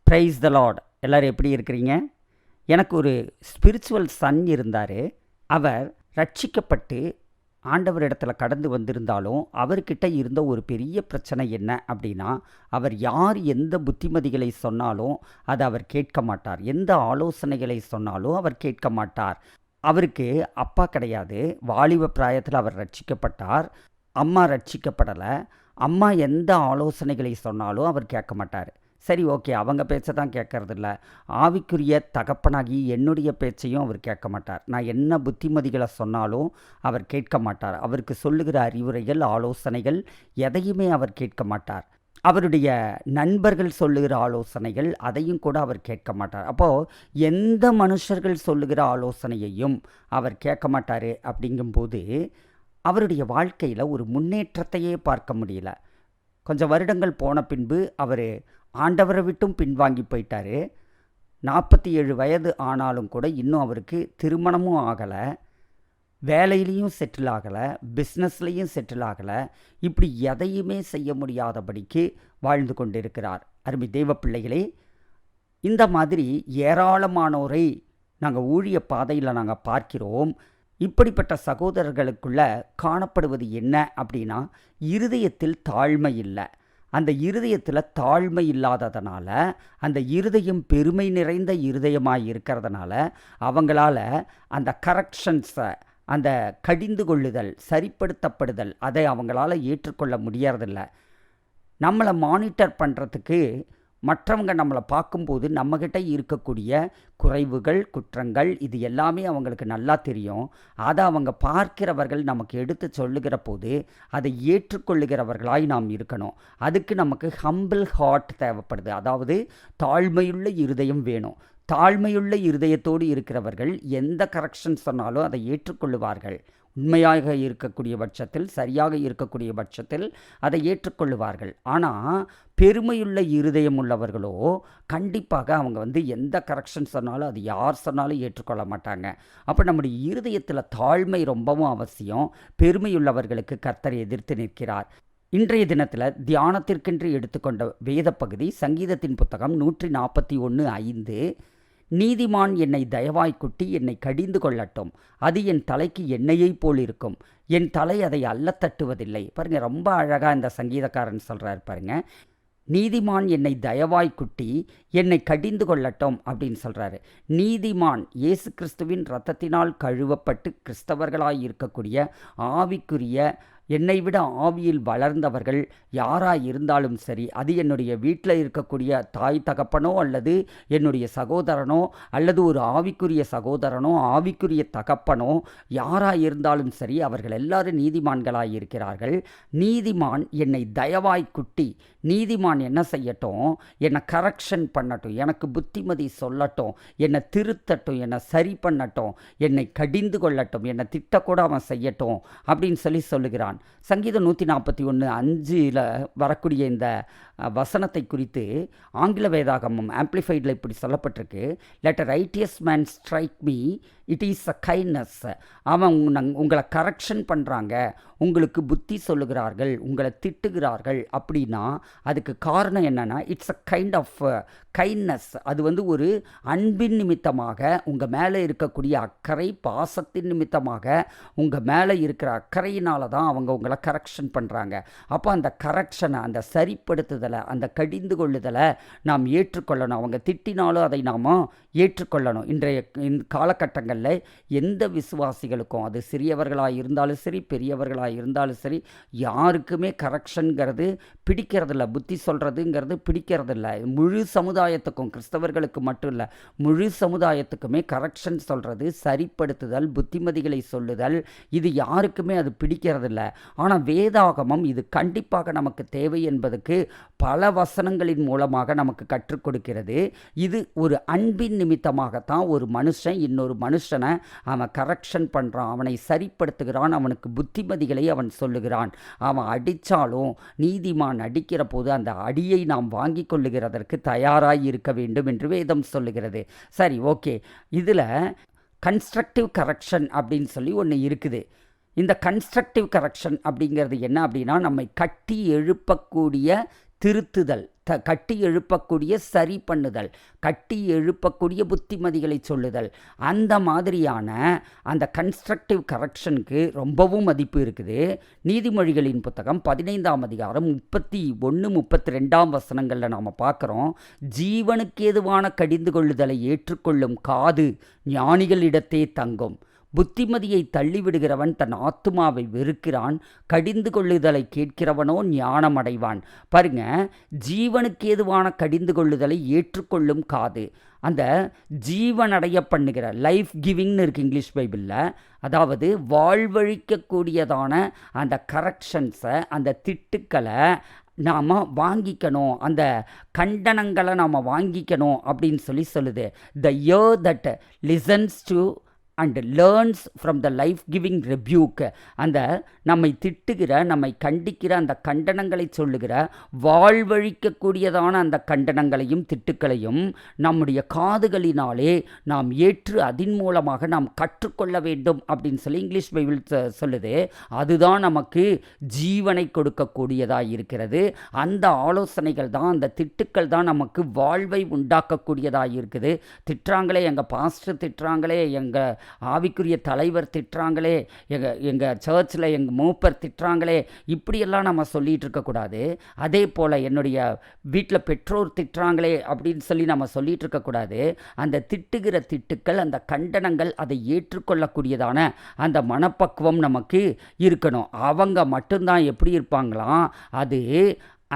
Price த Lord. எல்லோரும் எப்படி இருக்கிறீங்க? எனக்கு ஒரு ஸ்பிரிச்சுவல் சன் இருந்தார். அவர் ரட்சிக்கப்பட்டு ஆண்டவரிடத்தில் கடந்து வந்திருந்தாலும் அவர்கிட்ட இருந்த ஒரு பெரிய பிரச்சனை என்ன அப்படின்னா, அவர் யார் எந்த புத்திமதிகளை சொன்னாலும் அதை அவர் கேட்க மாட்டார். எந்த ஆலோசனைகளை சொன்னாலும் அவர் கேட்க மாட்டார். அவருக்கு அப்பா கிடையாது. வாலிப பிராயத்தில் அவர் ரட்சிக்கப்பட்டார். அம்மா ரட்சிக்கப்படலை. அம்மா எந்த ஆலோசனைகளை சொன்னாலும் அவர் கேட்க மாட்டார். சரி, ஓகே, அவங்க பேச்சை தான் கேட்கறதில்ல. ஆவிக்குரிய தகப்பனாகி என்னுடைய பேச்சையும் அவர் கேட்க மாட்டார். நான் என்ன புத்திமதிகளை சொன்னாலும் அவர் கேட்க மாட்டார். அவருக்கு சொல்லுகிற அறிவுரைகள், ஆலோசனைகள் எதையுமே அவர் கேட்க மாட்டார். அவருடைய நண்பர்கள் சொல்லுகிற ஆலோசனைகள் அதையும் கூட அவர் கேட்க மாட்டார். அப்போது எந்த மனுஷர்கள் சொல்லுகிற ஆலோசனையையும் அவர் கேட்க மாட்டார். அப்படிங்கும்போது அவருடைய வாழ்க்கையில் ஒரு முன்னேற்றத்தையே பார்க்க முடியல. கொஞ்சம் வருடங்கள் போன பின்பு அவர் ஆண்டவரை விட்டும் பின்வாங்கி போயிட்டார். 47 வயது ஆனாலும் கூட இன்னும் அவருக்கு திருமணமும் ஆகலை, வேலையிலையும் செட்டில் ஆகலை, பிஸ்னஸ்லேயும் செட்டில் ஆகலை. இப்படி எதையுமே செய்ய முடியாதபடிக்கு வாழ்ந்து கொண்டிருக்கிறார். அருமை தெய்வ பிள்ளைகளே, இந்த மாதிரி ஏராளமானோரை நாங்கள் ஊழிய பாதையில் நாங்கள் பார்க்கிறோம். இப்படிப்பட்ட சகோதரர்களுக்குள்ள காணப்படுவது என்ன அப்படின்னா, இருதயத்தில் தாழ்மை இல்லை. அந்த இருதயத்தில் தாழ்மை இல்லாததுனால, அந்த இருதயம் பெருமை நிறைந்த இருதயமாக இருக்கிறதுனால அவங்களால அந்த கரெக்ஷன்ஸை, அந்த கடிந்து கொள்ளுதல், சரிப்படுத்தப்படுதல், அதை அவங்களால ஏற்றுக்கொள்ள முடியறதில்ல. நம்மளை மானிட்டர் பண்ணுறதுக்கு மற்றவங்க நம்மளை பார்க்கும்போது நம்மக்கிட்ட இருக்கக்கூடிய குறைவுகள், குற்றங்கள், இது எல்லாமே அவங்களுக்கு நல்லா தெரியும். அதை அவங்க பார்க்கிறவர்கள் நமக்கு எடுத்து சொல்லுகிற போது அதை ஏற்றுக்கொள்ளுகிறவர்களாய் நாம் இருக்கணும். அதுக்கு நமக்கு ஹம்பிள் ஹார்ட் தேவைப்படுது. அதாவது தாழ்மையுள்ள இருதயம் வேணும். தாழ்மையுள்ள இருதயத்தோடு இருக்கிறவர்கள் எந்த கரெக்ஷன் சொன்னாலும் அதை ஏற்றுக்கொள்ளுவார்கள். உண்மையாக இருக்கக்கூடிய பட்சத்தில், சரியாக இருக்கக்கூடிய பட்சத்தில் அதை ஏற்றுக்கொள்ளுவார்கள். ஆனால் பெருமையுள்ள இருதயம் உள்ளவர்களோ கண்டிப்பாக அவங்க எந்த கரெக்ஷன் சொன்னாலும் அது யார் சொன்னாலும் ஏற்றுக்கொள்ள மாட்டாங்க. அப்போ நம்முடைய இருதயத்தில் தாழ்மை ரொம்பவும் அவசியம். பெருமையுள்ளவர்களுக்கு கர்த்தர் எதிர்த்து நிற்கிறார். இன்றைய தினத்தில் தியானத்திற்கென்று எடுத்துக்கொண்ட வேத பகுதி சங்கீதத்தின் புத்தகம் 141:5. நீதிமான் என்னை தயவாய் குட்டி என்னை கடிந்து கொள்ளட்டும், அது என் தலைக்கு எண்ணெயை போல் இருக்கும், என் தலை அதை அல்ல தட்டுவதில்லை. பாருங்க, ரொம்ப அழகாக இந்த சங்கீதக்காரன் சொல்கிறார் பாருங்க. நீதிமான் என்னை தயவாய் குட்டி என்னை கடிந்து கொள்ளட்டும் அப்படின்னு சொல்கிறாரு. நீதிமான் இயேசு கிறிஸ்துவின் இரத்தத்தினால் கழுவப்பட்டு கிறிஸ்தவர்களாய் இருக்கக்கூடிய ஆவிக்குரிய, என்னை விட ஆவியில் வளர்ந்தவர்கள் யாராக இருந்தாலும் சரி, அது என்னுடைய வீட்டில் இருக்கக்கூடிய தாய் தகப்பனோ அல்லது என்னுடைய சகோதரனோ அல்லது ஒரு ஆவிக்குரிய சகோதரனோ ஆவிக்குரிய தகப்பனோ யாராக இருந்தாலும் சரி, அவர்கள் எல்லாரும் நீதிமான்களாக இருக்கிறார்கள். நீதிமான் என்னை தயவாய் குட்டி, நீதிமான் என்ன செய்யட்டும், என்னை கரெக்ஷன் பண்ணட்டும், எனக்கு புத்திமதி சொல்லட்டும், என்னை திருத்தட்டும், என்னை சரி பண்ணட்டும், என்னை கடிந்து கொள்ளட்டும், என்னை திட்டக்கூட அவன் செய்யட்டும் அப்படின்னு சொல்லுகிறான். சங்கீதம் 141:5 வரக்கூடிய இந்த வசனத்தை குறித்து ஆங்கில வேதாகமம் ஆம்பிளிஃபைடில் இப்படி சொல்லப்பட்டிருக்கு. Let a righteous man strike me, it is a kindness. அவன் உங்களை கரெக்ஷன் பண்ணுறாங்க, உங்களுக்கு புத்தி சொல்லுகிறார்கள், உங்களை திட்டுகிறார்கள் அப்படின்னா அதுக்கு காரணம் என்னென்னா, it's a kind of kindness. அது ஒரு அன்பின் நிமித்தமாக, உங்கள் மேலே இருக்கக்கூடிய அக்கறை, பாசத்தின் நிமித்தமாக உங்கள் மேலே இருக்கிற அக்கறையினால தான் அவங்க உங்களை கரெக்ஷன் பண்ணுறாங்க. அப்போ அந்த கரெக்ஷனை, அந்த சரிப்படுத்துதலை, அந்த கடிந்து கொள்ளுதலை நாம் ஏற்றுக்கொள்ளணும். அவங்க திட்டினாலும் அதை நாம் ஏற்றுக்கொள்ளணும். இன்றைய காலகட்டங்களில் எந்த விசுவாசிகளுக்கும், அது சிறியவர்களாக இருந்தாலும் சரி, பெரியவர்களாக இருந்தாலும் சரி, யாருக்குமே கரெக்ஷனுங்கிறது பிடிக்கிறதில்ல. புத்தி சொல்கிறதுங்கிறது பிடிக்கிறதில்ல. முழு சமுதாயத்துக்கும், கிறிஸ்தவர்களுக்கு மட்டும் இல்லை, முழு சமுதாயத்துக்குமே கரெக்ஷன் சொல்கிறது, சரிப்படுத்துதல், புத்திமதிகளை சொல்லுதல், இது யாருக்குமே அது பிடிக்கிறதில்ல. ஆனால் வேதாகமம் இது கண்டிப்பாக நமக்கு தேவை என்பதுக்கு பல வசனங்களின் மூலமாக நமக்கு கற்றுக் கொடுக்கிறது. இது ஒரு அன்பின் நிமித்தமாகத்தான் ஒரு மனுஷன் இன்னொரு மனுஷனை அவன் கரெக்ஷன் பண்ணுறான், அவனை சரிப்படுத்துகிறான், அவனுக்கு புத்திமதிகளை அவன் சொல்லுகிறான். அவன் அடித்தாலும், நீதிமான் அடிக்கிற போது அந்த அடியை நாம் வாங்கி கொள்ளுகிறதற்கு தயாராக இருக்க வேண்டும் என்று வேதம் சொல்லுகிறது. சரி, ஓகே, இதில் கன்ஸ்ட்ரக்டிவ் கரெக்ஷன் அப்படின்னு ஒன்று இருக்குது. இந்த கன்ஸ்ட்ரக்டிவ் கரெக்ஷன் அப்படிங்கிறது என்ன அப்படின்னா, நம்மை கட்டி எழுப்பக்கூடிய திருத்துதல், கட்டி எழுப்பக்கூடிய சரி பண்ணுதல், கட்டி எழுப்பக்கூடிய புத்திமதிகளை சொல்லுதல், அந்த மாதிரியான அந்த கன்ஸ்ட்ரக்டிவ் கரெக்ஷனுக்கு ரொம்பவும் மதிப்பு இருக்குது. நீதிமொழிகளின் புத்தகம் 15ஆம் அதிகாரம் 31, 32ஆம் வசனங்களில் நாம் பார்க்குறோம், ஜீவனுக்கு ஏதுவான கடிந்து கொள்ளுதலை ஏற்றுக்கொள்ளும் காது ஞானிகளிடத்தே தங்கும், புத்திமதியை தள்ளிவிடுகிறவன் தன் ஆத்துமாவை வெறுக்கிறான், கடிந்து கொள்ளுதலை கேட்கிறவனோ ஞானம் அடைவான். பாருங்க, ஜீவனுக்கு ஏதுவான கடிந்து கொள்ளுதலை ஏற்றுக்கொள்ளும் காது, அந்த ஜீவனடைய பண்ணுகிற லைஃப் கிவிங்னு இருக்குது இங்கிலீஷ் பைபிளில். அதாவது வாழ்வழிக்கக்கூடியதான அந்த கரெக்ஷன்ஸை, அந்த திட்டுக்களை நாம் வாங்கிக்கணும், அந்த கண்டனங்களை நாம் வாங்கிக்கணும் அப்படின்னு சொல்லுது. The ear that listens to and learns from the life giving rebuke, அந்த நம்மை திட்டுகிற, நம்மை கண்டிக்கிற அந்த கண்டனங்களை சொல்லுகிற, வாழ்வழிக்கக்கூடியதான அந்த கண்டனங்களையும் திட்டுக்களையும் நம்முடைய காதுகளினாலே நாம் ஏற்று அதன் மூலமாக நாம் கற்றுக்கொள்ள வேண்டும் அப்படின்னு சொல்லி இங்கிலீஷ் பைபிள் சொல்லுது. அதுதான் நமக்கு ஜீவனை கொடுக்கக்கூடியதாக இருக்கிறது. அந்த ஆலோசனைகள் தான், அந்த திட்டுக்கள் தான் நமக்கு வாழ்வை உண்டாக்கக்கூடியதாக இருக்குது. திட்டுறாங்களே, எங்கள் பாஸ்டர் திட்டுறாங்களே, எங்கள் ஆவிக்குரிய தலைவர் திட்டுறாங்களே, எங்கள் சர்ச்சில் எங்கள் மூப்பர் திட்டுறாங்களே, இப்படியெல்லாம் நம்ம சொல்லிகிட்டு இருக்கக்கூடாது. அதே போல் என்னுடைய வீட்டில் பெற்றோர் திட்டுறாங்களே அப்படின்னு சொல்லி நம்ம சொல்லிகிட்டு இருக்கக்கூடாது. அந்த திட்டுகிற திட்டுக்கள், அந்த கண்டனங்கள், அதை ஏற்றுக்கொள்ளக்கூடியதான அந்த மனப்பக்குவம் நமக்கு இருக்கணும். அவங்க மட்டும்தான் எப்படி இருப்பாங்களாம், அது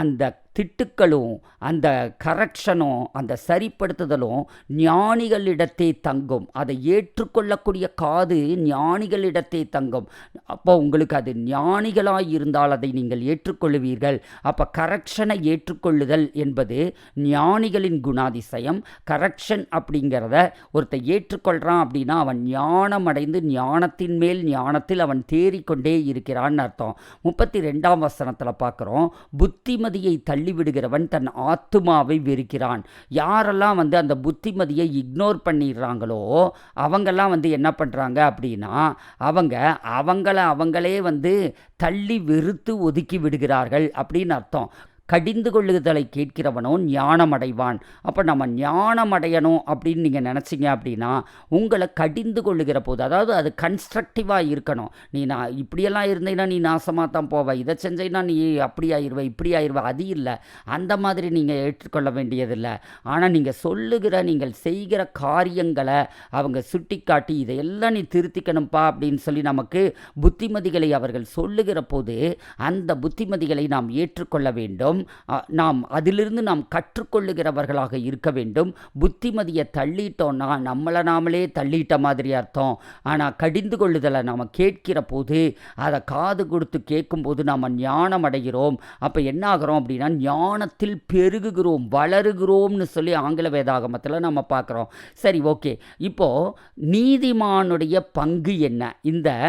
அந்த திட்டுக்களும் அந்த கரெக்ஷனும் அந்த சரிப்படுத்துதலும் ஞானிகளிடத்தே தங்கும். அதை ஏற்றுக்கொள்ளக்கூடிய காது ஞானிகளிடத்தே தங்கும். அப்போ உங்களுக்கு அது ஞானிகளாக இருந்தால் அதை நீங்கள் ஏற்றுக்கொள்ளுவீர்கள். அப்போ கரெக்ஷனை ஏற்றுக்கொள்ளுதல் என்பது ஞானிகளின் குணாதிசயம். கரெக்ஷன் அப்படிங்கிறத ஒருத்தர் ஏற்றுக்கொள்கிறான் அப்படின்னா அவன் ஞானம் அடைந்து ஞானத்தின் மேல் ஞானத்தில் அவன் தேறிக்கொண்டே இருக்கிறான்னு அர்த்தம். 32ஆம் வசனத்தில் பார்க்குறோம், புத்திமதியை தள்ளிவிடுகிறவன் தன் ஆத்துமாவை வெறுக்கிறான். யாரெல்லாம் அந்த புத்திமதியை இக்னோர் பண்ணிடுறாங்களோ அவங்கெல்லாம் என்ன பண்ணுறாங்க அப்படின்னா, அவங்களே தள்ளி வெறுத்து ஒதுக்கி விடுகிறார்கள் அப்படின்னு அர்த்தம். கடிந்து கொள்ளுதலை கேட்கிறவனோ ஞானம் அடைவான். அப்போ நம்ம ஞானம் அடையணும் அப்படின்னு நீங்கள் நினச்சிங்க அப்படின்னா, உங்களை கடிந்து கொள்ளுகிற போது, அதாவது அது கன்ஸ்ட்ரக்டிவாக இருக்கணும். நான் இப்படியெல்லாம் இருந்தீங்கன்னா நீ நாசமாக தான் போவ, இதை செஞ்சீங்கன்னா நீ அப்படி ஆயிடுவ, இப்படி ஆயிடுவ, அது இல்லை. அந்த மாதிரி நீங்கள் ஏற்றுக்கொள்ள வேண்டியதில்லை. ஆனால் நீங்கள் செய்கிற காரியங்களை அவங்க சுட்டி காட்டி, இதையெல்லாம் நீ திருத்திக்கணும்ப்பா அப்படின்னு சொல்லி நமக்கு புத்திமதிகளை அவர்கள் சொல்லுகிற போது அந்த புத்திமதிகளை நாம் ஏற்றுக்கொள்ள வேண்டும். நாம் அதிலிருந்து நாம் கற்றுக்கொள்ளுகிறவர்களாக இருக்க வேண்டும். புத்திமதியை தள்ளிட்டோம்னா நம்மளை நாமளே தள்ளிட்ட மாதிரி அர்த்தம். ஆனால் கடிந்து கொள்ளுதலை நாம் கேட்கிற போது, அதை காது கொடுத்து கேட்கும்போது நாம் ஞானம் அடைகிறோம். அப்போ என்ன ஆகிறோம் அப்படின்னா, ஞானத்தில் பெருகுகிறோம், வளருகிறோம்னு சொல்லி ஆங்கில வேதாகமத்தில் நம்ம பார்க்குறோம். சரி, ஓகே. இப்போது நீதிமானுடைய பங்கு என்ன? இந்த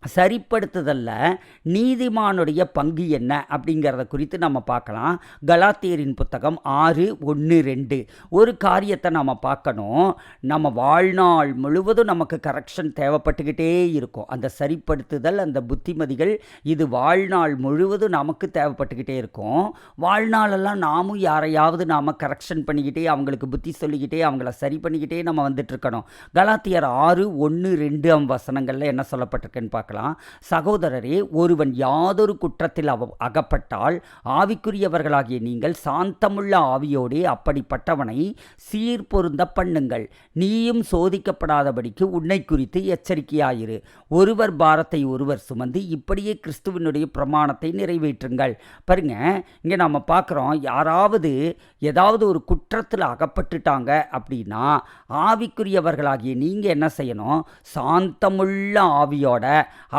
சரிப்படுத்துதலில் நீதிமானுடைய பங்கு என்ன அப்படிங்கிறத குறித்து நம்ம பார்க்கலாம். கலாத்தியரின் புத்தகம் 6:1-2 ஒரு காரியத்தை நம்ம பார்க்கணும். நம்ம வாழ்நாள் முழுவதும் நமக்கு கரெக்ஷன் தேவைப்பட்டுக்கிட்டே இருக்கும். அந்த சரிப்படுத்துதல், அந்த புத்திமதிகள், இது வாழ்நாள் முழுவதும் நமக்கு தேவைப்பட்டுக்கிட்டே இருக்கும். வாழ்நாளெல்லாம் நாமும் யாரையாவது நாம் கரெக்ஷன் பண்ணிக்கிட்டே, அவங்களுக்கு புத்தி சொல்லிக்கிட்டே, அவங்கள சரி பண்ணிக்கிட்டே நம்ம வந்துட்டுருக்கணும். கலாத்தியர் 6:1-2 வசனங்களில் என்ன சொல்லப்பட்டிருக்குன்னு பார்க்கலாம். சகோதரரே, ஒருவன் யாதொரு குற்றத்தில் அகப்பட்டால் ஆவிக்குரியவர்களாகிய நீங்கள் சாந்தமுள்ள ஆவியோடே அப்படிப்பட்டவனை சீர்பொருந்த பண்ணுங்கள். நீயும் சோதிக்கப்படாதபடிக்கு உன்னை குறித்து எச்சரிக்கையாயிரு. ஒருவர் பாரத்தை ஒருவர் சுமந்து இப்படியே கிறிஸ்துவனுடைய பிரமாணத்தை நிறைவேற்றுங்கள். பாருங்க, இங்கே நம்ம பார்க்குறோம், யாராவது ஏதாவது ஒரு குற்றத்தில் அகப்பட்டுட்டாங்க அப்படின்னா ஆவிக்குரியவர்களாகிய நீங்கள் என்ன செய்யணும்? சாந்தமுள்ள ஆவியோட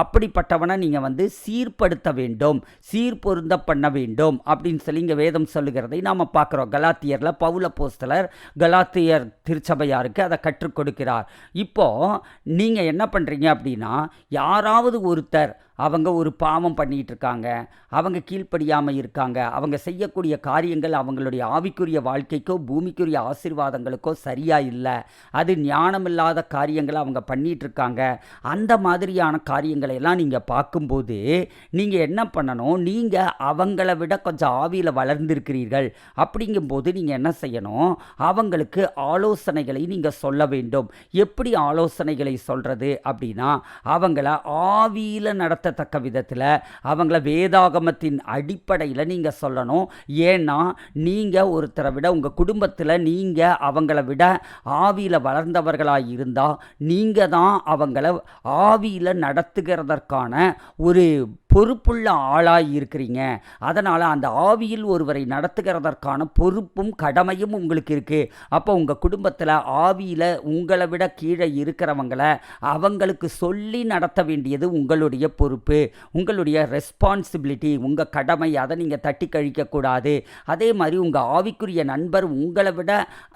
அப்படிப்பட்டவனை நீங்கள் சீர்படுத்த வேண்டும், சீர்பொருந்த பண்ண வேண்டும் அப்படின்னு சொல்லி இங்கே வேதம் சொல்லுகிறதை நாம் பார்க்குறோம். கலாத்தியரில் பவுல் அப்போஸ்தலர் கலாத்தியர் திருச்சபையாருக்கு அதை கற்றுக் கொடுக்கிறார். இப்போது நீங்கள் என்ன பண்ணுறீங்க அப்படின்னா, யாராவது ஒருத்தர் அவங்க ஒரு பாவம் பண்ணிகிட்டு இருக்காங்க, அவங்க கீழ்ப்படியாமல் இருக்காங்க, அவங்க செய்யக்கூடிய காரியங்கள் அவங்களுடைய ஆவிக்குரிய வாழ்க்கைக்கோ பூமிக்குரிய ஆசீர்வாதங்களுக்கோ சரியாக இல்லை, அது ஞானமில்லாத காரியங்களை அவங்க பண்ணிகிட்டு இருக்காங்க. அந்த மாதிரியான காரியங்களை எல்லாம் நீங்கள் பார்க்கும்போது நீங்கள் என்ன பண்ணணும், நீங்கள் அவங்கள விட கொஞ்சம் ஆவியில் வளர்ந்திருக்கிறீர்கள். அப்படிங்கும்போது நீங்கள் என்ன செய்யணும், அவங்களுக்கு ஆலோசனைகளை நீங்கள் சொல்ல வேண்டும். எப்படி ஆலோசனைகளை சொல்கிறது அப்படின்னா, அவங்கள ஆவியில் நடத்தத்தக்க விதத்தில், அவங்கள வேதாகமத்தின் அடிப்படையில் நீங்கள் சொல்லணும். ஏன்னா நீங்கள் ஒருத்தரை விட உங்கள் குடும்பத்தில் நீங்கள் அவங்கள விட ஆவியில் வளர்ந்தவர்களாக இருந்தால் நீங்கள் தான் அவங்கள ஆவியில் நடத்துகிறதற்கான ஒரு பொறுப்புள்ள ஆளாக இருக்கிறீங்க. அதனால் அந்த ஆவியில் ஒருவரை நடத்துகிறதற்கான பொறுப்பும் கடமையும் உங்களுக்கு இருக்குது. அப்போ உங்கள் குடும்பத்தில் ஆவியில் உங்களை விட கீழே இருக்கிறவங்கள அவங்களுக்கு சொல்லி நடத்த வேண்டியது உங்களுடைய பொறுப்பு, உங்களுடைய ரெஸ்பான்சிபிலிட்டி, உங்கள் கடமை. அதை நீங்கள் தட்டி கழிக்கக்கூடாது. அதே மாதிரி உங்கள் ஆவிக்குரிய நண்பர் உங்களை விட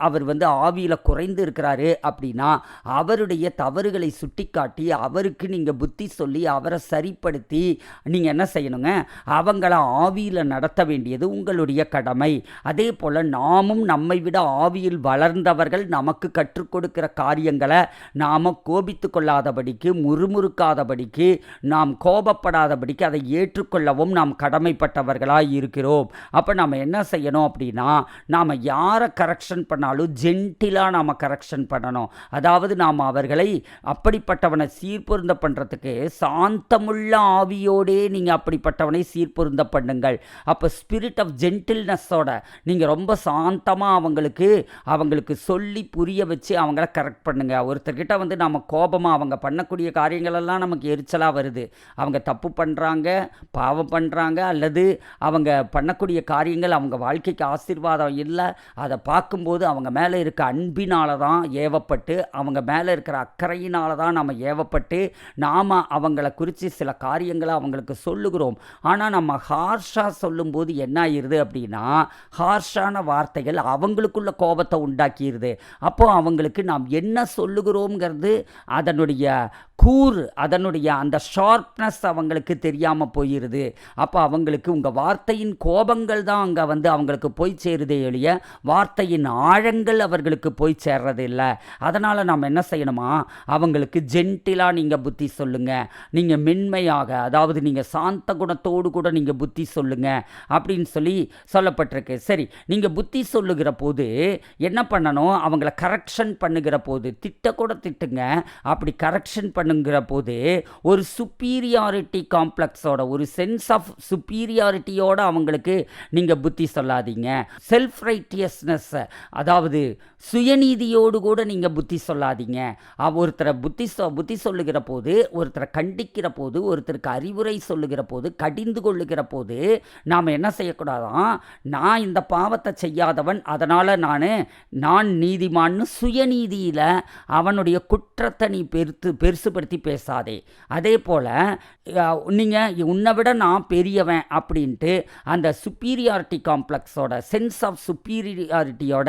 அவர் ஆவியில் குறைந்து இருக்கிறாரு அப்படின்னா அவருடைய தவறுகளை சுட்டி காட்டி அவருக்கு நீங்கள் புத்தி சொல்லி அவரை சரிப்படுத்தி நீங்கள் என்ன செய்யணுங்க, அவங்கள ஆவியில் நடத்த வேண்டியது உங்களுடைய கடமை. அதே போல் நாமும் நம்மை விட ஆவியில் வளர்ந்தவர்கள் நமக்கு கற்றுக் கொடுக்கிற காரியங்களை நாம் கோபித்து கொள்ளாதபடிக்கு, முறுமுறுக்காதபடிக்கு, நாம் கோபப்படாதபடிக்கு அதை ஏற்றுக்கொள்ளவும் நாம் கடமைப்பட்டவர்களாக இருக்கிறோம். அப்போ நாம் என்ன செய்யணும் அப்படின்னா, நாம் யாரை கரெக்ஷன் பண்ணாலும் ஜென்டிலாக நாம் கரெக்ஷன் பண்ணணும். அதாவது நாம் அவர்களை அப்படிப்பட்டவனை சீர்பொருந்த பண்ணுறதுக்கு சாந்தமுள்ள ஆவியோடே நீங்கள் அப்படிப்பட்டவனை சீர்பொருந்த பண்ணுங்கள். அப்போ ஸ்பிரிட் ஆஃப் ஜென்டில்னஸோட நீங்கள் ரொம்ப சாந்தமாக அவங்களுக்கு சொல்லி புரிய வச்சு அவங்கள கரெக்ட் பண்ணுங்க. ஒருத்தர்கிட்ட நம்ம கோபமாக அவங்க பண்ணக்கூடிய காரியங்களெல்லாம் நமக்கு எரிச்சலாக வருது, அவங்க தப்பு பண்ணுறாங்க, பாவம் பண்ணுறாங்க, அல்லது அவங்க பண்ணக்கூடிய காரியங்கள் அவங்க வாழ்க்கைக்கு ஆசீர்வாதம் இல்லை, அதை பார்க்கும்போது அவங்க மேலே இருக்க அன்பினால தான் ஏவப்பட்டு, அவங்க மேலே இருக்கிற அக்கறையினால தான் நம்ம ஏவப்பட்டு நாம் அவங்கள குறித்து சில காரியங்களை அவங்களுக்கு சொல்லுகிறோம். ஆனால் நம்ம ஹார்ஷாக சொல்லும்போது என்ன ஆயிடுது அப்படின்னா, ஹார்ஷான வார்த்தைகள் அவங்களுக்குள்ள கோபத்தை உண்டாக்கிடுது. அப்போ அவங்களுக்கு நாம் என்ன சொல்லுகிறோங்கிறது அதனுடைய கூர், அதனுடைய அந்த ஷார்ப்னஸ் அவங்களுக்கு தெரியாமல் போயிடுது. அப்போ அவங்களுக்கு உங்கள் வார்த்தையின் கோபங்கள் தான் அங்கே அவங்களுக்கு போய் சேருதே ஒழிய வார்த்தையின் ஆழங்கள் அவர்களுக்கு போய் சேர்றது இல்லை. அதனால் நாம் என்ன செய்யணுமா, அவங்களுக்கு ஜென்டிலாக நீங்கள் புத்தி சொல்லுங்கள், நீங்கள் மென்மையாக, அதாவது நீங்கள் சாந்த குணத்தோடு கூட நீங்கள் புத்தி சொல்லுங்கள் அப்படின்னு சொல்லப்பட்டிருக்கு. சரி, நீங்கள் புத்தி சொல்லுகிற போது என்ன பண்ணணும், அவங்கள கரெக்ஷன் பண்ணுகிற போது திட்டக்கூட திட்டுங்க. அப்படி கரெக்ஷன் பண்ணுங்கிற போது ஒரு சுப்பீரியாரிட்டி காம்ப்ளெக்ஸோட, ஒரு சென்ஸ் ஆஃப் சுப்பீரியாரிட்டியோட அவங்களுக்கு நீங்கள் புத்தி சொல்லாதீங்க. செல்ஃப் ரைட்டியஸ்னஸ், அதாவது சுயநீதியோடு கூட நீங்கள் புத்தி சொல்லாதீங்க. ஒருத்தரை புத்தி சொல்லுகிற போது, ஒருத்தரை கண்டிக்கிற போது, ஒருத்தருக்கு அறிவுரை சொல்லுகிற போது, கடிந்து கொள்ளுகிற போது நாம் என்ன செய்யக்கூடாதான், நான் இந்த பாவத்தை செய்யாதவன் அதனால் நான் நீதிமான்னு சுயநீதியில் அவனுடைய குற்றத்தை நீ பெருசுபடுத்தி பேசாதே. அதே போல் நீங்கள் உன்னை விட நான் பெரியவன் அப்படின்ட்டு அந்த சுப்பீரியாரிட்டி காம்ப்ளெக்ஸோட, சென்ஸ் ஆஃப் சுப்பீரியாரிட்டியோட,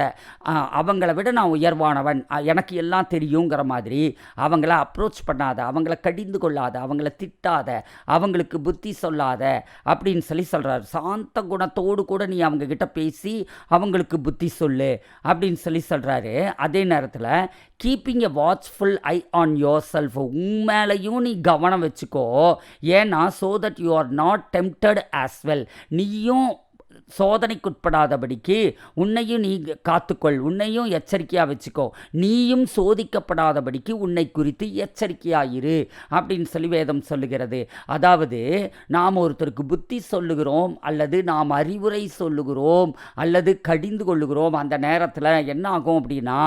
அவங்கள விட நான் உயர்வானவன், எனக்கு எல்லாம் தெரியுங்கிற மாதிரி அவங்கள அப்ரோச் பண்ணாத, அவங்கள கடிந்து கொள்ளாத, அவங்கள திட்டாத, அவங்களுக்கு புத்தி சொல்லாத அப்படின்னு சொல்கிறார். சாந்த குணத்தோடு கூட நீ அவங்கக்கிட்ட பேசி அவங்களுக்கு புத்தி சொல்லு அப்படின்னு சொல்கிறாரு. அதே நேரத்தில் keeping a watchful eye on yourself, உண்மையிலையும் நீ கவனம் வச்சுக்கோ. ஏன்னா so that you are not tempted as well, நீயும் சோதனைக்குட்படாதபடிக்கு உன்னையும் நீ காத்துக்கொள், உன்னையும் எச்சரிக்கையாக வச்சுக்கோ, நீயும் சோதிக்கப்படாதபடிக்கு உன்னை குறித்து எச்சரிக்கையாயிரு அப்படின்னு வேதம் சொல்லுகிறது. அதாவது நாம் ஒருத்தருக்கு புத்தி சொல்லுகிறோம், அல்லது நாம் அறிவுரை சொல்லுகிறோம், அல்லது கடிந்து கொள்ளுகிறோம். அந்த நேரத்தில் என்ன ஆகும் அப்படின்னா,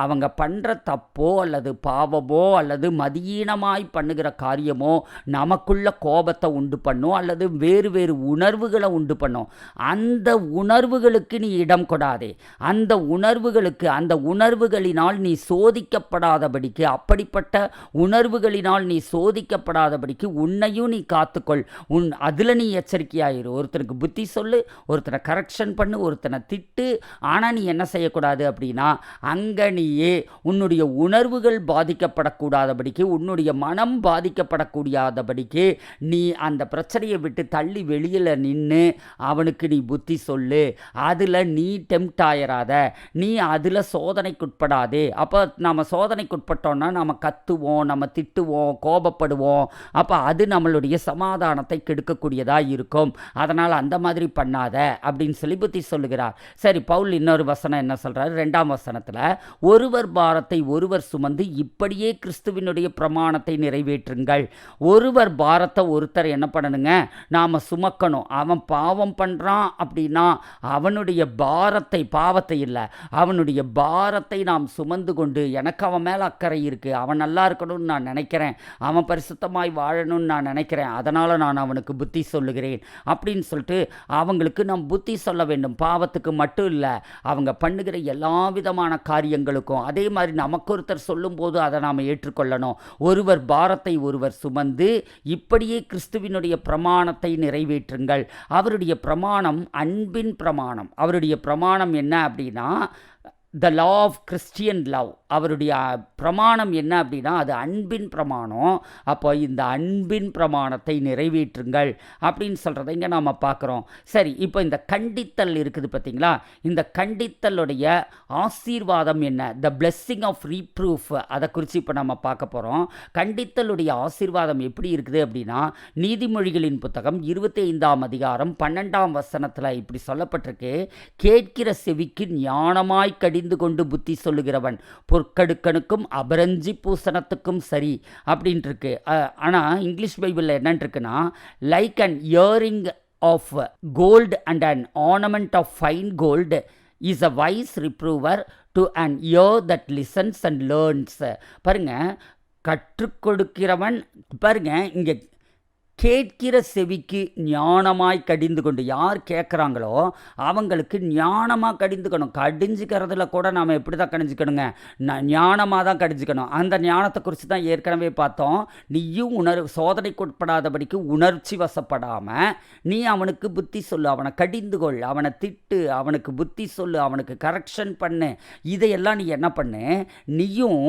அவங்க பண்ணுற தப்போ அல்லது பாவமோ அல்லது மதியீனமாய் பண்ணுகிற காரியமோ நமக்குள்ள கோபத்தை உண்டு பண்ணும், அல்லது வேறு வேறு உணர்வுகளை உண்டு பண்ணும். அந்த அந்த உணர்வுகளுக்கு நீ இடம் கொடாதே. அந்த உணர்வுகளினால் நீ சோதிக்கப்படாதபடிக்கு, அப்படிப்பட்ட உணர்வுகளினால் நீ சோதிக்கப்படாதபடிக்கு உன்னையும் நீ காத்துக்கொள். அதில் நீ எச்சரிக்கையாயிரு. ஒருத்தனுக்கு புத்தி சொல்லு, ஒருத்தனை கரெக்ஷன் பண்ணு, ஒருத்தனை திட்டு. ஆனால் நீ என்ன செய்யக்கூடாது அப்படின்னா, அங்கே நீயே உன்னுடைய உணர்வுகள் பாதிக்கப்படக்கூடாதபடிக்கு, உன்னுடைய மனம் பாதிக்கப்படக்கூடாதபடிக்கு நீ அந்த பிரச்சனையை விட்டு தள்ளி வெளியில் நின்று அவனுக்கு நீ புத்தி சொல்லு. அதில் நீ டெம்ப்ட் ஆயிராத, நீ அதில் சோதனைக்குட்படாதே. அப்போ நம்ம சோதனைக்குட்பட்டோன்னா நம்ம கத்துவோம், நம்ம திட்டுவோம், கோபப்படுவோம். அப்போ அது நம்மளுடைய சமாதானத்தை கெடுக்கக்கூடியதாக இருக்கும். அதனால் அந்த மாதிரி பண்ணாத அப்படின்னு சொல்லி புத்தி சொல்லுகிறார். சரி, பவுல் இன்னொரு வசனம் என்ன சொல்கிறார்? 2ஆம் வசனத்தில், ஒருவர் பாரத்தை ஒருவர் சுமந்து இப்படியே கிறிஸ்துவினுடைய பிரமாணத்தை நிறைவேற்றுங்கள். ஒருவர் பாரத்தை ஒருத்தர் என்ன பண்ணணுங்க? நாம் சுமக்கணும். அவன் பாவம் பண்ணுறான் அப்படின்னா அவனுடைய பாவத்தை இல்லை, அவனுடைய பாரத்தை நாம் சுமந்து கொண்டு, எனக்கு அவன் மேலே அக்கறை இருக்குது, அவன் நல்லா இருக்கணும்னு நான் நினைக்கிறேன், அவன் பரிசுத்தமாய் வாழணும்னு நான் நினைக்கிறேன், அதனால் நான் அவனுக்கு புத்தி சொல்லுகிறேன் அப்படின்னு சொல்லிட்டு அவங்களுக்கு நாம் புத்தி சொல்ல வேண்டும். பாவத்துக்கு மட்டும் இல்லை, அவங்க பண்ணுகிற எல்லா விதமான காரியங்களுக்கும். அதே மாதிரி நமக்கு ஒருத்தர் சொல்லும்போது அதை நாம் ஏற்றுக்கொள்ளணும். ஒருவர் பாரத்தை ஒருவர் சுமந்து இப்படியே கிறிஸ்துவினுடைய பிரமாணத்தை நிறைவேற்றுங்கள். அவருடைய பிரமாணம் அன்பின் பிரமாணம். அவருடைய பிரமாணம் என்ன அப்படின்னா, த லா ஆஃப் கிறிஸ்டியன் லவ். அவருடைய பிரமாணம் என்ன அப்படின்னா, அது அன்பின் பிரமாணம். அப்போ இந்த அன்பின் பிரமாணத்தை நிறைவேற்றுங்கள் அப்படின்னு சொல்கிறத இங்கே நாம் பார்க்குறோம். சரி, இப்போ இந்த கண்டித்தல் இருக்குது பார்த்தீங்களா? இந்த கண்டித்தலுடைய ஆசீர்வாதம் என்ன? த பிளெஸ்ஸிங் ஆஃப் ரீப்ரூஃப், அதை குறித்து இப்போ நம்ம பார்க்க போகிறோம். கண்டித்தலுடைய ஆசீர்வாதம் எப்படி இருக்குது அப்படின்னா, நீதிமொழிகளின் புத்தகம் 25ஆம் அதிகாரம் 12ஆம் வசனத்தில் இப்படி சொல்லப்பட்டிருக்கு, கேட்கிற செவிக்கு ஞானமாய் கடிந்து கொண்டு புத்தி சொல்லுகிறவன் பொற்கடுக்கனுக்கும் அபரஞ்சி பூசணத்துக்கும் சரி அப்படின்ட்டு இருக்கு. ஆனால் இங்கிலீஷ் பைபிளில் என்னன்னு இருக்குன்னா, like an earring of gold and an ornament of fine gold is a wise reprover to an ear that listens and learns. பாருங்க, கற்றுக் கொடுக்கிறவன், பாருங்க இங்கே கேட்கிற செவிக்கு ஞானமாய் கடிந்து கொண்டு, யார் கேட்குறாங்களோ அவங்களுக்கு ஞானமாக கடிந்துக்கணும். கடிஞ்சிக்கிறதுல கூட நாம் எப்படி தான் கடிஞ்சிக்கணுங்க? ஞானமாக தான் கடிஞ்சிக்கணும். அந்த ஞானத்தை குறித்து தான் ஏற்கனவே பார்த்தோம். நீயும் சோதனைக்குட்படாதபடிக்கு உணர்ச்சி வசப்படாமல் நீ அவனுக்கு புத்தி சொல்லு, அவனை கடிந்து கொள், அவனை திட்டு, அவனுக்கு புத்தி சொல்லு, அவனுக்கு கரெக்ஷன் பண்ணு. இதையெல்லாம் நீ என்ன பண்ணு? நீயும்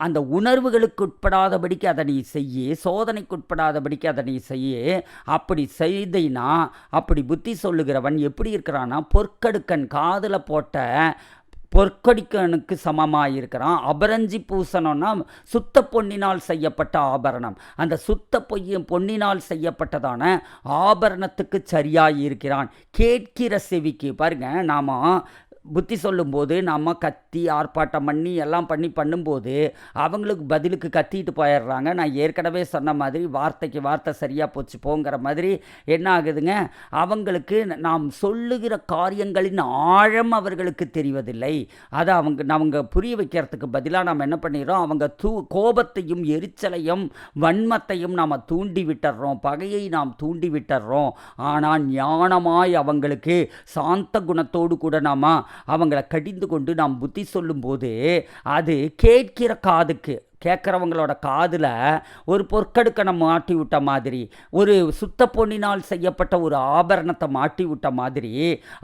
அந்த உணர்வுகளுக்கு உட்படாதபடிக்கு அதை நீ செய்ய, சோதனைக்குட்படாதபடிக்கு அதை நீ செய்ய. அப்படி செய்தினா, அப்படி புத்தி சொல்லுகிறவன் எப்படி இருக்கிறான்னா, பொற்கடுக்கன், காதில் போட்ட பொற்கொடிக்கனுக்கு சமமாக இருக்கிறான். அபரஞ்சி பூசணம்னா சுத்த பொன்னினால் செய்யப்பட்ட ஆபரணம். அந்த சுத்த பொன்னினால் செய்யப்பட்டதான ஆபரணத்துக்கு சரியாக இருக்கிறான். கேட்கிற செவிக்கு, பாருங்க, நாம் புத்தி சொல்லும்போது நம்ம கத்தி ஆர்ப்பாட்டம் பண்ணி எல்லாம் பண்ணும்போது அவங்களுக்கு பதிலுக்கு கத்திட்டு போயிடுறாங்க. நான் ஏற்கனவே சொன்ன மாதிரி வார்த்தைக்கு வார்த்தை சரியாக போச்சு போங்கிற மாதிரி என்ன ஆகுதுங்க? அவங்களுக்கு நாம் சொல்லுகிற காரியங்களின் ஆழம் அவர்களுக்கு தெரிவதில்லை. அதை அவங்க புரிய வைக்கிறதுக்கு பதிலாக நாம் என்ன பண்ணிடுறோம்? அவங்க கோபத்தையும் எரிச்சலையும் வன்மத்தையும் நாம் தூண்டி விட்டுறோம், பகையை நாம் தூண்டி விட்டுறோம். ஆனால் ஞானமாய் அவங்களுக்கு சாந்த குணத்தோடு கூட நாம் அவங்கள கடிந்து கொண்டு நாம் புத்தி சொல்லும்போது அது கேட்கிற காதுக்கு, கேட்குறவங்களோட காதில் ஒரு பொற்கடுக்கனை மாட்டி விட்ட மாதிரி, ஒரு சுத்த பொன்னினால் செய்யப்பட்ட ஒரு ஆபரணத்தை மாட்டி விட்ட மாதிரி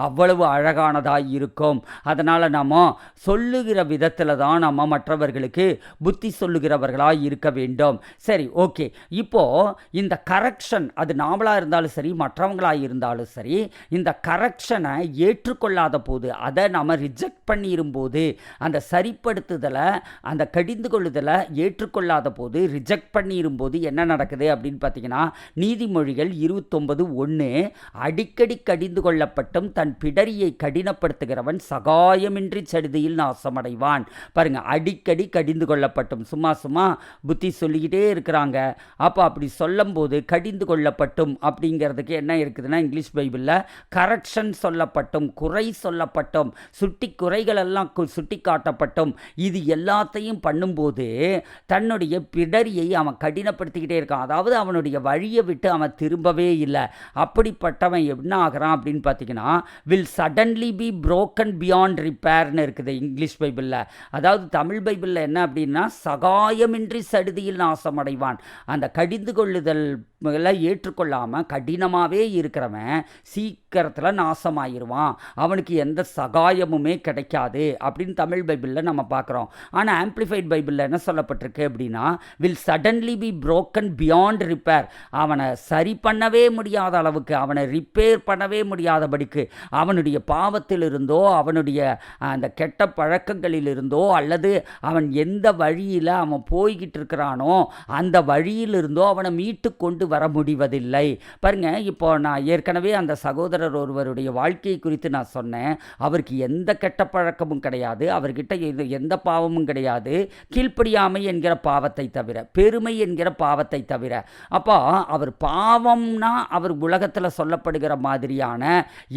அவ்வளவு அழகானதாக இருக்கும். அதனால் நம்ம சொல்லுகிற விதத்தில் தான் நம்ம மற்றவர்களுக்கு புத்தி சொல்லுகிறவர்களாக இருக்க வேண்டும். சரி, ஓகே. இப்போது இந்த கரெக்ஷன், அது நாமளாக இருந்தாலும் சரி, மற்றவங்களாக இருந்தாலும் சரி, இந்த கரெக்ஷனை ஏற்றுக்கொள்ளாத போது, அதை நம்ம ரிஜெக்ட் பண்ணிடும்போது, அந்த சரிப்படுத்துதலை, அந்த கடிந்து கொள்ளுதலை ஏற்றுக்கொள்ளாத போது, ரிஜெக்ட் பண்ணிரும்போது என்ன நடக்குது அப்படின்னு பார்த்தீங்கன்னா, நீதிமொழிகள் 29:1, அடிக்கடி கடிந்து கொள்ளப்பட்டும் தன் பிடரியை கடினப்படுத்துகிறவன் சகாயமின்றி சடுதியில் நாசமடைவான். பாருங்க, அடிக்கடி கடிந்து கொள்ளப்பட்டும், சும்மா புத்தி சொல்லிக்கிட்டே இருக்கிறாங்க. அப்போ அப்படி சொல்லும் போது கடிந்து கொள்ளப்பட்டும் அப்படிங்கிறதுக்கு என்ன இருக்குதுன்னா, இங்கிலீஷ் பைபிளில் கரெக்ஷன் சொல்லப்பட்டும், குறை சொல்லப்பட்டும், குறைகள் எல்லாம் சுட்டி காட்டப்பட்டும், இது எல்லாத்தையும் பண்ணும்போது தன்னுடைய பிடரியை அவன் கடினப்படுத்திக்கிட்டே இருக்கான். அதாவது அவனுடைய வழியை விட்டு அவன் திரும்பவே இல்லை. அப்படிப்பட்டவன் என்ன ஆகிறான் அப்படின்னு பார்த்தீங்கன்னா, will suddenly be broken beyond repairனு இருக்குது இங்கிலீஷ் பைபிளில். அதாவது தமிழ் பைபிளில் என்ன அப்படின்னா, சகாயமின்றி சடுதியில் நாசமடைவான். அந்த கடிந்து கொள்ளுதல் ஏற்றுக்கொள்ளாமல் கடினமாகவே இருக்கிறவன் சீக்கிரத்தில் நாசமாயிருவான், அவனுக்கு எந்த சகாயமுமே கிடைக்காது அப்படின்னு தமிழ் பைபிளில் நம்ம பார்க்குறோம். ஆனால் ஆம்பிளிஃபைட் பைபிளில் என்ன சொல்லப்பட்டிருக்கு அப்படின்னா, will suddenly be broken beyond repair. அவனை சரி பண்ணவே முடியாத அளவுக்கு, அவனை ரிப்பேர் பண்ணவே முடியாதபடிக்கு, அவனுடைய பாவத்திலிருந்தோ அவனுடைய அந்த கெட்ட பழக்கங்களிலிருந்தோ அல்லது அவன் எந்த வழியில் அவன் போய்கிட்டு இருக்கிறானோ அந்த வழியிலிருந்தோ அவனை மீட்டு கொண்டு வர முடிவதில்லை. பாருங்க, இப்போ நான் ஏற்கனவே அந்த சகோதரர் ஒருவருடைய வாழ்க்கையை குறித்து நான் சொன்னேன். அவருக்கு எந்த கெட்ட பழக்கமும் கிடையாது, அவர்கிட்ட எந்த பாவமும் கிடையாது, கீழ்ப்படியாமை என்கிற பாவத்தை தவிர, பெருமை என்கிற பாவத்தை தவிர. அப்போ அவர் பாவம்னா அவர் உலகத்தில் சொல்லப்படுகிற மாதிரியான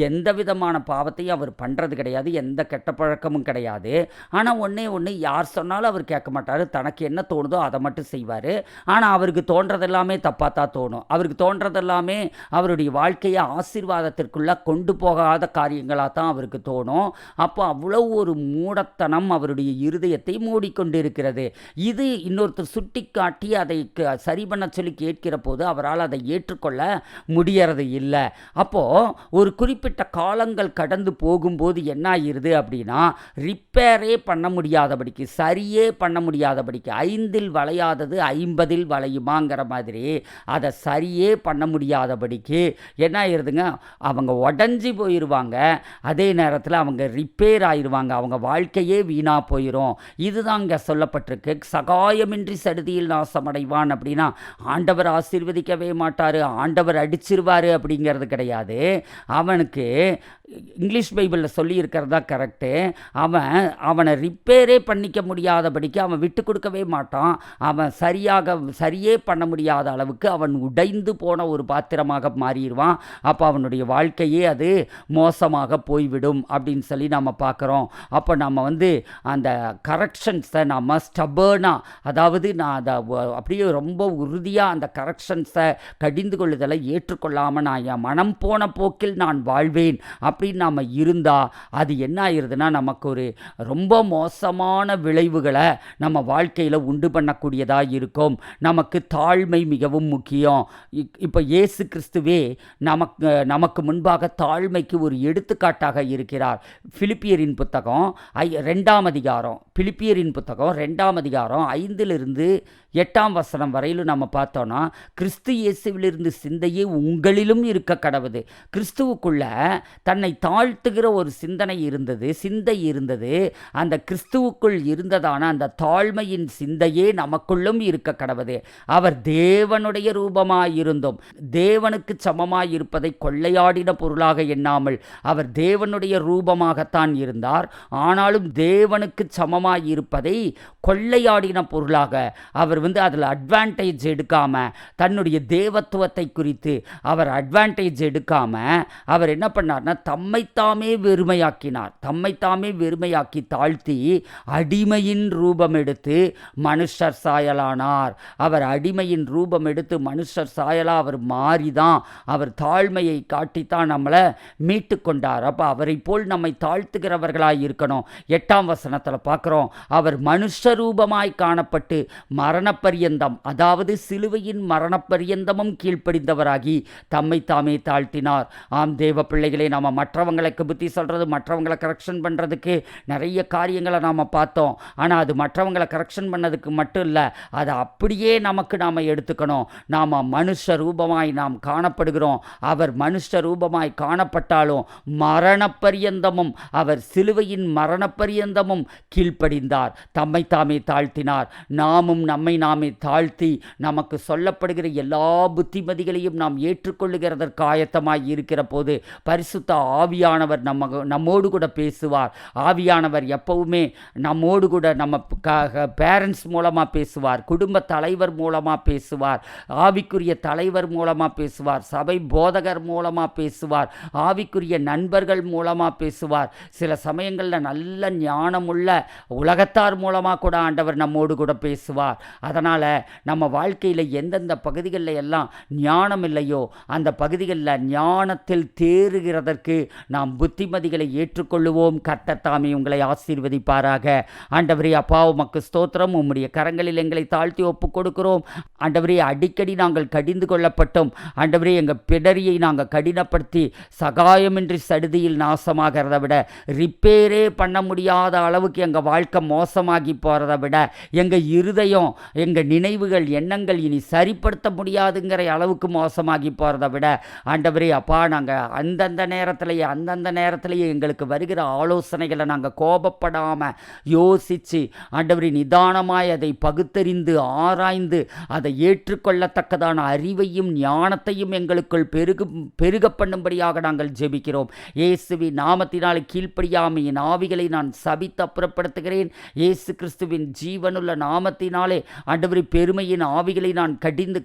எந்த விதமான பாவத்தையும் அவர் பண்ணுறது கிடையாது, எந்த கெட்ட பழக்கமும் கிடையாது. ஆனால் ஒன்று யார் சொன்னாலும் அவர் கேட்க மாட்டார், தனக்கு என்ன தோணுதோ அதை மட்டும் செய்வார். ஆனால் அவருக்கு தோன்றதெல்லாமே தப்பாக தான் தோணும். அவருக்கு தோன்றதெல்லாமே அவருடைய வாழ்க்கையை ஆசீர்வாதத்திற்குள்ள கொண்டு போகாத காரியங்களாக தான் அவருக்கு தோணும். அப்போ அவ்வளோ ஒரு மூடத்தனம் அவருடைய இருதயத்தை மூடிக்கொண்டிருக்கிறது. இது இன்னொருத்தர் சுட்டி காட்டி அதை சரி பண்ண சொல்லி கேட்கிற போது அவரால் அதை ஏற்றுக்கொள்ள முடியறது இல்லை. அப்போது ஒரு குறிப்பிட்ட காலங்கள் கடந்து போகும்போது என்ன ஆகிருது அப்படின்னா, ரிப்பேரே பண்ண முடியாதபடிக்கு, சரியே பண்ண முடியாதபடிக்கு, 5இல் வளையாதது 50இல் வளையுமாங்கிற மாதிரி அதை சரியே பண்ண முடியாதபடிக்கு என்ன ஆயிருதுங்க, அவங்க உடஞ்சி போயிடுவாங்க. அதே நேரத்தில் அவங்க ரிப்பேர் ஆயிடுவாங்க, அவங்க வாழ்க்கையே வீணாக போயிடும். இதுதான் இங்கே சொல்லப்பட்டிருக்கு. சகாயமின்றி சடுதியில் நாசமடைவான் அப்படின்னா ஆண்டவர் ஆசீர்வதிக்கவே மாட்டார், ஆண்டவர் அடிச்சிருவார் அப்படிங்கிறது கிடையாது. அவனுக்கு இங்கிலீஷ் பைபிளில் சொல்லி இருக்கிறதா கரெக்டு. அவனை ரிப்பேரே பண்ணிக்க முடியாதபடிக்கு அவன் விட்டு கொடுக்கவே மாட்டான். அவன் சரியே பண்ண முடியாத அளவுக்கு அவன் உடைந்து போன ஒரு பாத்திரமாக மாறிடுவான். அப்போ அவனுடைய வாழ்க்கையே அது மோசமாக போய்விடும் அப்படின்னு சொல்லி நம்ம பார்க்குறோம். அப்போ நம்ம அந்த கரெக்ஷன்ஸை நம்ம ஸ்டபர்னாக, அதாவது நான் அதை அப்படியே ரொம்ப உறுதியாக அந்த கரெக்ஷன்ஸை கடிந்து கொள்ளுதலை ஏற்றுக்கொள்ளாமல் நான் என் மனம் போன போக்கில் நான் வாழ்வேன் அப்படின்னு நாம் இருந்தால் அது என்ன ஆயிடுதுன்னா, நமக்கு ஒரு ரொம்ப மோசமான விளைவுகளை நம்ம வாழ்க்கையில் உண்டு பண்ணக்கூடியதாக இருக்கும். நமக்கு தாழ்மை மிகவும் முக்கியம். இப்போ இயேசு கிறிஸ்துவே நமக்கு முன்பாக தாழ்மைக்கு ஒரு எடுத்துக்காட்டாக இருக்கிறார். பிலிப்பியரின் புத்தகம் 2ஆம் அதிகாரம், பிலிப்பியரின் புத்தகம் 2ஆம் அதிகாரம் 5லிருந்து 8ஆம் வசனம் வரையிலும் நம்ம பார்த்தோன்னா, கிறிஸ்து இயேசுவிலிருந்து சிந்தையே உங்களிலும் இருக்க கடவுது. கிறிஸ்துவுக்குள்ள தன்னை தாழ்த்துகிற ஒரு சிந்தை இருந்தது. அந்த கிறிஸ்துவுக்குள் இருந்ததான அந்த தாழ்மையின் சிந்தையே நமக்குள்ளும் இருக்க கடவுது. அவர் தேவனுடைய ரூபமாயிருந்தும் தேவனுக்கு சமமாயிருப்பதை கொள்ளையாடின பொருளாக எண்ணாமல், அவர் தேவனுடைய ரூபமாகத்தான் இருந்தார், ஆனாலும் தேவனுக்கு சமமாயிருப்பதை கொள்ளையாடின பொருளாக அவர் அதில் அட்வான்டேஜ் எடுக்காம, தன்னுடைய தேவத்துவத்தை குறித்து அவர் அட்வான்டேஜ் எடுக்காம அவர் என்ன பண்ணார்னா, தம்மைத்தாமே வெறுமையாக்கி தாழ்த்தி அடிமையின் ரூபம் எடுத்து மனுஷர் சாயலானார். அவர் அடிமையின் ரூபம் எடுத்து மனுஷர் சாயலா அவர் மாறிதான், அவர் தாழ்மையை காட்டித்தான் நம்மளை மீட்டு கொண்டார். அப்போ அவரை போல் நம்மை தாழ்த்துகிறவர்களாய் இருக்கணும். 8ஆம் வசனத்தில் பார்க்குறோம், அவர் மனுஷ ரூபமாய் காணப்பட்டு மரணப்பரியந்தம், அதாவது சிலுவையின் மரணப்பரியந்தமும் கீழ்ப்படிந்தவராகி தம்மை தாமே தாழ்த்தினார். ஆம் தேவ பிள்ளைகளே, நம்ம மற்றவங்களுக்கு புத்தி சொல்கிறது, மற்றவங்களை கரெக்ஷன் பண்ணுறதுக்கு நிறைய காரியங்களை நாம் பார்த்தோம். ஆனால் அது மற்றவங்களை கரெக்ஷன் பண்ணதுக்கு மட்டும் இல்லை, அதை அப்படியே நாம் எடுத்துக்கணும். நாம் மனுஷ ரூபமாய் நாம் காணப்படுகிறோம். அவர் மனுஷ ரூபமாய் காணப்பட்டாலும் மரணப்பரியந்தமும், அவர் சிலுவையின் மரணப்பரியந்தமும் கீழ்ப்படிந்தார், தம்மை தாமே தாழ்த்தினார். நாமும் நம்மை நாமே தாழ்த்தி நமக்கு சொல்லப்படுகிற எல்லா புத்திமதிகளையும் நாம் ஏற்றுக்கொள்ளுகிறதற்கு ஆயத்தமாய் இருக்கிற போது பரிசுத்த ஆவியானவர் நம்மோடு கூட பேசுவார். ஆவியானவர் எப்பவுமே நம்மோடு கூட நம்ம பேரண்ட்ஸ் மூலமாக பேசுவார், குடும்ப தலைவர் மூலமாக பேசுவார், ஆவிக்குரிய தலைவர் மூலமாக பேசுவார், சபை போதகர் மூலமாக பேசுவார், ஆவிக்குரிய நண்பர்கள் மூலமாக பேசுவார். சில சமயங்களில் நல்ல ஞானமுள்ள உலகத்தார் மூலமாக கூட ஆண்டவர் நம்மோடு கூட பேசுவார். அதனால் நம்ம வாழ்க்கையில் எந்தெந்த பகுதிகளில் எல்லாம் ஞானம் இல்லையோ அந்த பகுதிகளில் ஞானத்தில் தேறுகிறதற்கு நாம் புத்திமதிகளை ஏற்றுக்கொள்ளுவோம். கர்த்தர் தாமே உங்களை ஆசீர்வதிப்பாராக. ஆண்டவரே, அப்பா உமக்கு ஸ்தோத்திரம். உம்முடைய கரங்களில் எங்களை தாழ்த்தி ஒப்புக் கொடுக்கிறோம். ஆண்டவரே, அடிக்கடி நாங்கள் கடிந்து கொள்ளப்பட்டோம். ஆண்டவரே, எங்கள் பிடரியை நாங்கள் கடினப்படுத்தி சகாயமின்றி சடுதியில் நாசமாகிறத விட, ரிப்பேரே பண்ண முடியாத அளவுக்கு எங்கள் வாழ்க்கை மோசமாகி போகிறத விட, எங்கள் இருதயம், எங்கள் நினைவுகள், எண்ணங்கள் இனி சரிப்படுத்த முடியாதுங்கிற அளவுக்கு மோசமாகி போகிறத விட, ஆண்டவரே அப்பா, நாங்கள் அந்தந்த நேரத்திலேயே எங்களுக்கு வருகிற ஆலோசனைகளை நாங்கள் கோபப்படாமல் யோசித்து, ஆண்டவரே, நிதானமாய் அதை பகுத்தறிந்து ஆராய்ந்து அதை ஏற்றுக்கொள்ளத்தக்கதான அறிவையும் ஞானத்தையும் எங்களுக்குள் பெருக பண்ணும்படியாக நாங்கள் ஜெபிக்கிறோம். இயேசுவின் நாமத்தினால் கீழ்ப்படியாமையின் ஆவிகளை நான் சபித்து அப்புறப்படுத்துகிறேன். இயேசு கிறிஸ்துவின் ஜீவனுள்ள நாமத்தினாலே ஆண்டவரே, பெருமையின் ஆவிகளை நான்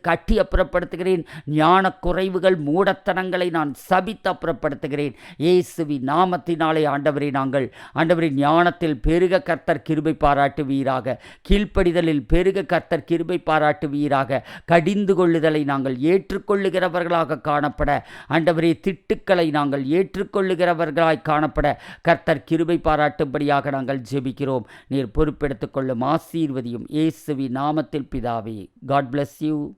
கட்டி அப்புறப்படுத்துகிறேன். ஞான குறைவுகள், மூடத்தனங்களை நான் சபித்து அப்புறப்படுத்துகிறேன். இயேசுவின் நாமத்தினாலே ஆண்டவரே, நாங்கள் ஆண்டவரே ஞானத்தில் பெருக கர்த்தர் கிருபை பாராட்டுவீராக. கீழ்ப்படிதலில் பெருக கர்த்தர் கிருபை பாராட்டுவீராக. கடிந்து கொள்ளுதலை நாங்கள் ஏற்றுக்கொள்ளுகிறவர்களாக காணப்பட, ஆண்டவரே, திட்டுக்களை நாங்கள் ஏற்றுக்கொள்ளுகிறவர்களாய் காணப்பட கர்த்தர் கிருபை பாராட்டும்படியாக நாங்கள் ஜெபிக்கிறோம். நீர் பொறுப்பெடுத்துக் கொள்ளும், ஆசீர்வதியும். இயேசுவின் நாமத்தில் பிதாவே. God bless you.